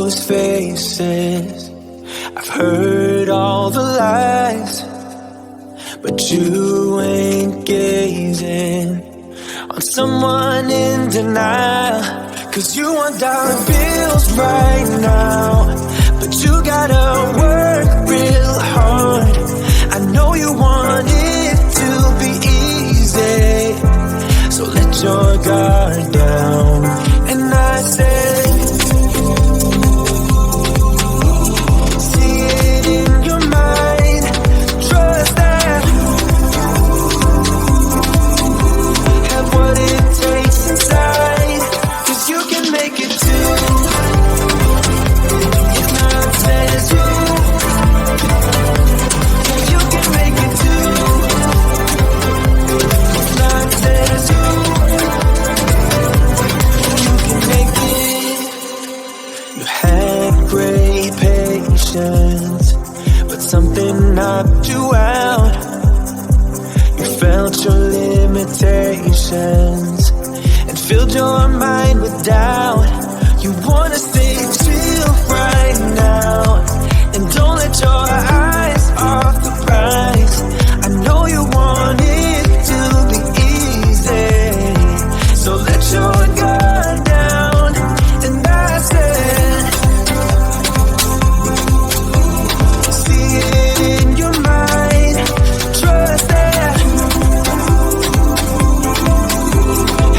those faces. I've heard all the lies, but you ain't gazing on someone in denial. 'Cause you want dollar bills right now, but you gotta work real hard. I know you want it to be easy, so let your guard down. And I said, see it in your mind, trust that, have what it takes inside, 'cause you can make it too. If not says you, you can make it too. If not says you, you can make it. You had great patience, but something knocked you out. You felt your limitations and filled your mind with doubt. You wanna stay chill right now, and don't let your eyes off the prize. I know you want it to be easy, so let your guard down. And I said, see it in your mind, trust that,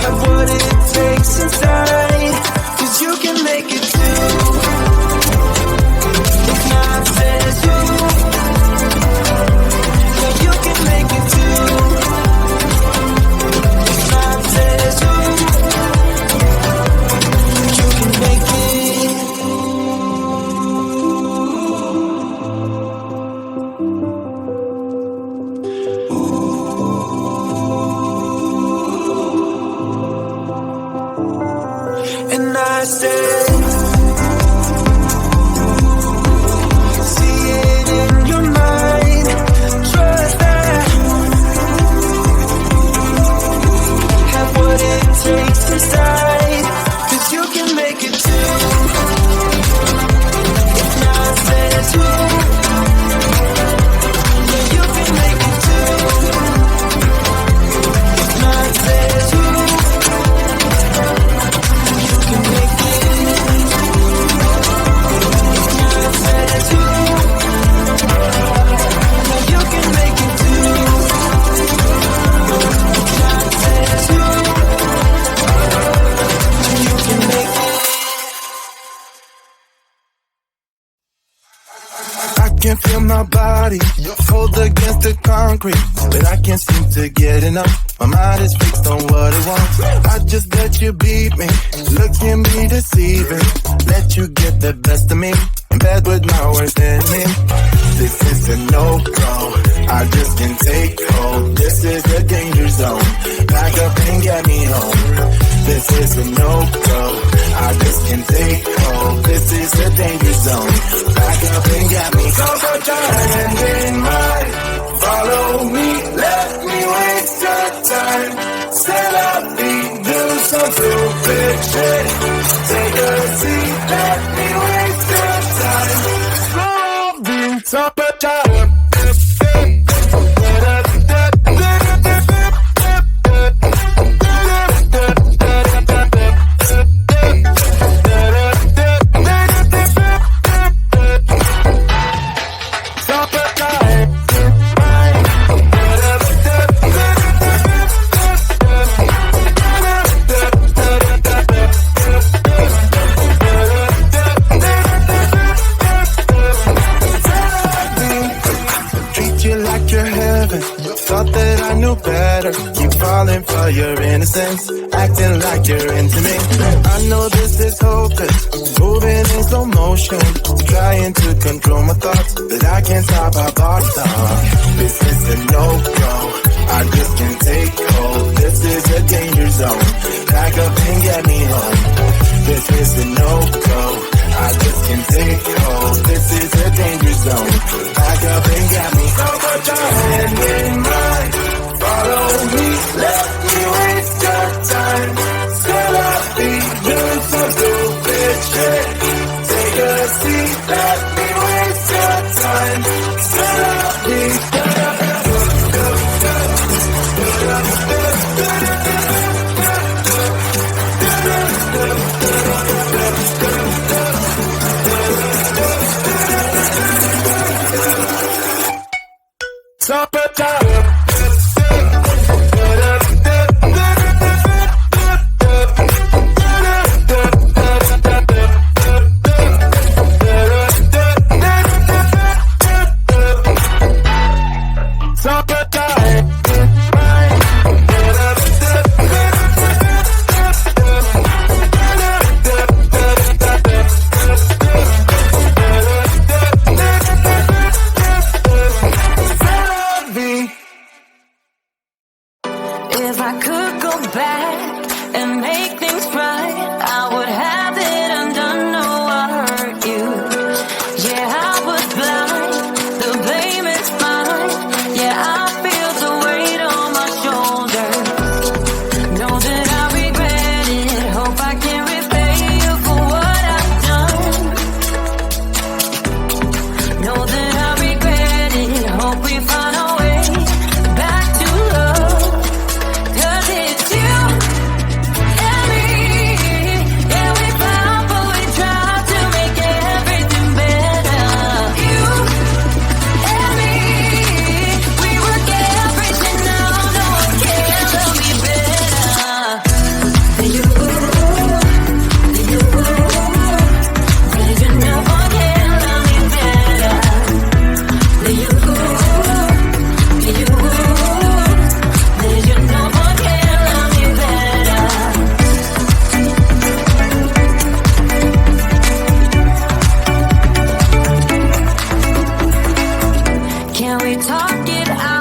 have what it takes inside, 'cause you can make it too. If not says you, yeah, you can make it too. If not says you, you can make it. And I said, see it in your mind, trust that, have what it takes inside, 'cause you can make it too. If not says you, yeah, you can make it too. If not says you, you can make it. If not says you, yeah, you can make it too. If not says you, you can make it. I can feel my body cold against the concrete, but I can't seem to get enough. My mind is fixed on what it wants. I just let you beat me, look at me deceiving. Let you get the best of me, in bed with my worst enemy. This is a no-go, I just can't take hold. This is a danger zone, back up and get me home. This is a no-go, I just can't take hold. This is a danger zone, back up and get me home. So put your hand in mine, follow me, let me waste your time. Set up me, do some stupid shit. Take a seat, let me waste your time. Moving top of tower. Thought that I knew better. Keep falling for your innocence, acting like you're into me. I know this is hopeless, moving in slow motion, trying to control my thoughts, but I can't stop our body talk. This is a no-go, I just can't take hold. This is a danger zone, back up and get me home. This is a no-go, I just can't take hold. This is a danger zone, back up and get me home. So put your hand in mine, follow me, let me waste your time. Still I be doing some stupid shit. Take a If I could go back and make things right, I would have it undone. No, I hurt you. Yeah, I was blind. The blame is mine. Yeah, I feel the weight on my shoulders. Know that I regret it. Hope I can repay you for what I've done. Know that I regret it. Hope we find a way back to love. Can we talk it out?